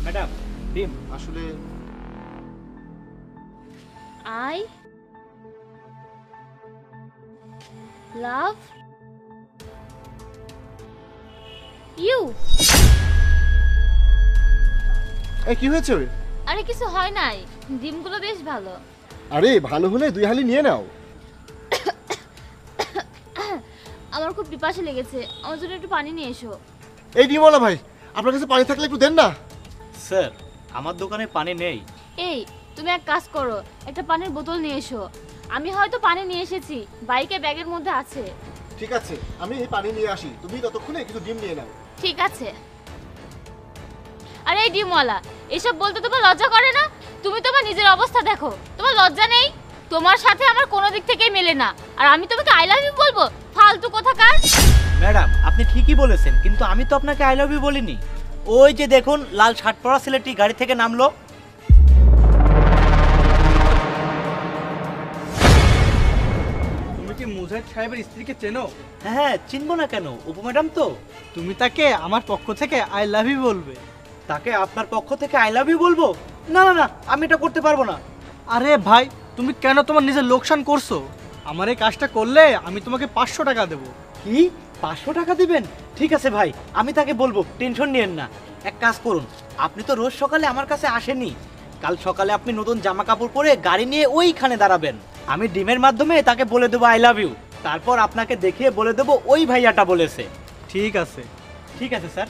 Madam ডিম আসলে I love you. এই কি হয়েছে? আরে কিছু হয় নাই, ডিমগুলো বেশ ভালো। আরে ভালো হলে 2 হালি নিয়ে নাও। আমার খুব পিপাসা লেগেছে, আমার জন্য একটু পানি নিয়ে এসো। এই ডিমওয়ালা ভাই, আপনার কাছে পানি থাকলে একটু দেন না। স্যার আমার দোকানে পানি নেই। এই তুমি এক কাজ করো, একটা পানির বোতল নিয়ে এসো। আমি হয়তো পানি নিয়ে এসেছি, বাইকে ব্যাগের মধ্যে আছে। ঠিক আছে, আমি এই পানি নিয়ে আসি, তুমি ততক্ষণে কিছু ডিম নিয়ে নাও। ঠিক আছে। আরে এই ডিমওয়ালা, এসব বলতে তোমার লজ্জা করে না? তুমি তোমার নিজের অবস্থা দেখো, তোমার লজ্জা নেই? তোমার সাথে আমার কোনো দিক থেকেই মেলে না, আর আমি তোমাকে আই লাভ ইউ বলবো? ফালতু কোথাকার। ম্যাডাম আপনি ঠিকই বলেছেন, কিন্তু আমি তো আপনাকে আই লাভ ইউ বলিনি। ওই যে দেখুন লাল শার্ট পরা ছেলেটি গাড়ি থেকে নামলো। তুমি কি মুজাহিদ সাহেবের স্ত্রীকে চেনো? হ্যাঁ চিনবো না কেন, উপু ম্যাডাম তো। তুমি তাকে আমার পক্ষ থেকে আই লাভ ইউ বলবে। তাকে আপনার পক্ষ থেকে আই লাভ ইউ বলবো? না না না, আমি এটা করতে পারবো না। আরে ভাই, তুমি কেন তোমার নিজের লোকসান করছো? আমার এই কাজটা করলে আমি তোমাকে 500 টাকা দেবো। কি 500 টাকা দিবেন? ঠিক আছে ভাই, আমি তাকে বলবো, টেনশন নিয়েন না। এক কাজ করুন, আপনি তো রোজ সকালে আমার কাছে আসেনই, কাল সকালে আপনি নতুন জামা কাপড় পরে গাড়ি নিয়ে ওইখানে দাঁড়াবেন। আমি ডিমের মাধ্যমে তাকে বলে দেবো আই লাভ ইউ, তারপর আপনাকে দেখিয়ে বলে দেবো ওই ভাইয়াটা বলেছে। ঠিক আছে। ঠিক আছে স্যার।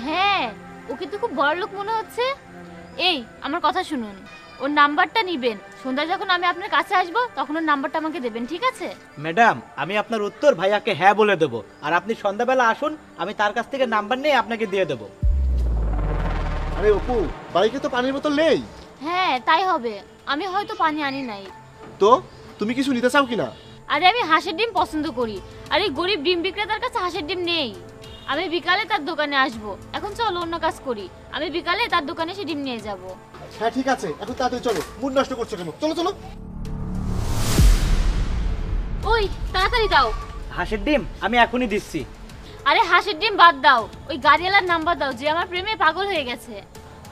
হ্যাঁ, ওকে তো খুব বড় লোক মনে হচ্ছে। এই আমার কথা শুনুন, ওর নাম্বারটা নিবেন, সন্ধ্যা যখন আমি আপনার কাছে আসবো তখন ওর নাম্বারটা আমাকে দেবেন, ঠিক আছে? ম্যাডাম আমি আপনার উত্তর ভাইয়াকে হ্যাঁ বলে দেবো, আর আপনি সন্ধ্যাবেলা আসুন, আমি তার কাছ থেকে নাম্বার নিয়ে আপনাকে দিয়ে দেবো। আরে অপু, বাইকে তো পানির বোতল নেই। হ্যাঁ তাই হবে, আমি হয়তো পানি আনি নাই। তো তুমি কিছু নিতে চাও কিনা? আরে আমি হাঁসের ডিম পছন্দ করি, আর এই গরিব ডিম বিক্রেতার কাছে হাঁসের ডিম নেই। আমি বিকালে তার দোকানে আসবো, এখন চলো অন্য কাজ করি। আমি বিকালে তার দোকানে এসে ডিম নিয়ে যাব। হ্যাঁ ঠিক আছে, এখন তাড়াতাড়ি চলো, মুড নষ্ট করছো কেন? চলো চলো। ওই তাড়াতাড়ি দাও। হাঁসের ডিম আমি এখনই দিচ্ছি। আরে হাঁসের ডিম বাদ দাও, ওই গাড়িওয়ালার নাম্বার দাও যে আমার প্রেমে পাগল হয়ে গেছে।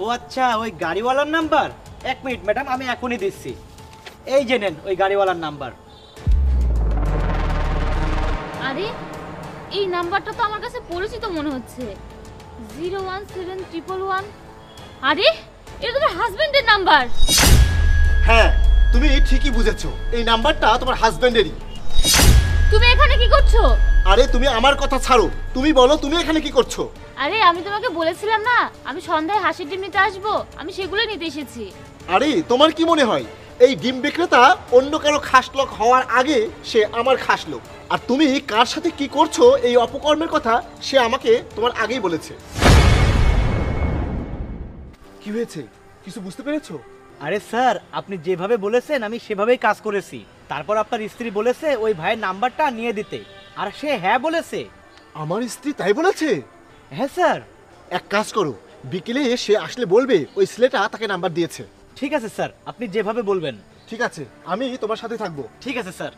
ও আচ্ছা, ওই গাড়িওয়ালার নাম্বার? 1 মিনিট ম্যাডাম, আমি এখনই দিচ্ছি। এই যে নেন ওই গাড়িওয়ালার নাম্বার। আরে এই নাম্বারটা তো আমার কাছে পরিচিত মনে হচ্ছে, 01711। আরে এটা তোমার হাজবেন্ডের নাম্বার। হ্যাঁ তুমি ঠিকই বুঝেছো, এই নাম্বারটা তোমার হাজবেন্ডেরই। তুমি এখানে কি করছো? আরে তুমি আমার কথা ছাড়ো, তুমি বলো তুমি এখানে কি করছো? আরে আমি তোমাকে বলেছিলাম না আমি সন্ধ্যায় হাঁসের ডিম নিতে আসবো, আমি সেগুলো নিতে এসেছি। আরে তোমার কি মনে হয় এই ডিম বিক্রেতা অন্য কারো খাসলোক হওয়ার আগে সে আমার খাসলোক? আর তুমি কার সাথে কি করছো এই অপকর্মের কথা সে আমাকে তোমার আগেই বলেছে। কি হয়েছে, কিছু বুঝতে পেরেছো? আরে স্যার আপনি যেভাবে বলেছেন আমি সেভাবেই কাজ করেছি। তারপর আপনার স্ত্রী বলেছে ওই ভাইয়ের নাম্বারটা নিয়ে দিতে, আর সে হ্যাঁ বলেছে। আমার স্ত্রী তাই বলেছে? হ্যাঁ স্যার। এক কাজ করো, বিকেলে সে আসলে বলবে ওই ছেলেটা তাকে নাম্বার দিয়েছে। ঠিক আছে স্যার, আপনি যেভাবে বলবেন। ঠিক আছে, আমি তোমার সাথে থাকবো। ঠিক আছে স্যার।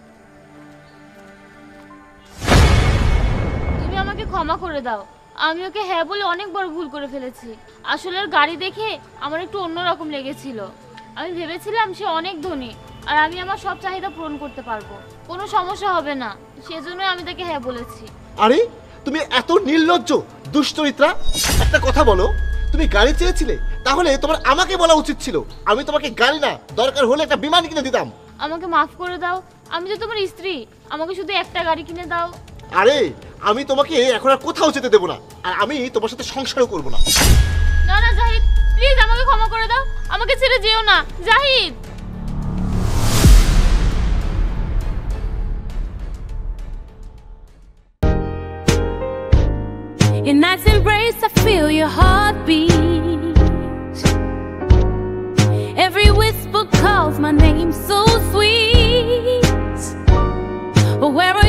তুমি আমাকে ক্ষমা করে দাও, আমি ওকে হ্যাঁ বলে অনেক বড় ভুল করে ফেলেছি। আসলে ওর গাড়ি দেখে আমার একটু অন্যরকম লেগেছিল। আমি ভেবেছিলাম সে অনেক ধনী আর আমি আমার সব চাহিদা পূরণ করতে পারবো, কোনো সমস্যা হবে না, সেজন্য আমি তাকে হ্যাঁ বলেছি। আরে তুমি এত নির্লজ্জ দুশ্চরিত্রা! একটা কথা বলো, তুমি গাড়ি চেয়েছিলে, তাহলে তোমার আমাকে বলা উচিত ছিল। আমি তোমাকে গাড়ি না, দরকার হলে একটা বিমান কিনে দিতাম। আমাকে মাফ করে দাও, আমি তো তোমার স্ত্রী, আমাকে শুধু একটা গাড়ি কিনে দাও। আরে আমি তোমাকে এখন আর কোথাও যেতে দেবো না, আর আমি তোমার সাথে সংসারও করবো না। না না জাহিদ, প্লিজ আমাকে ক্ষমা করে দাও, আমাকে ছেড়ে যেও না Zahid. In night's embrace, I feel your heartbeat. Every whisper calls my name so sweet. But where are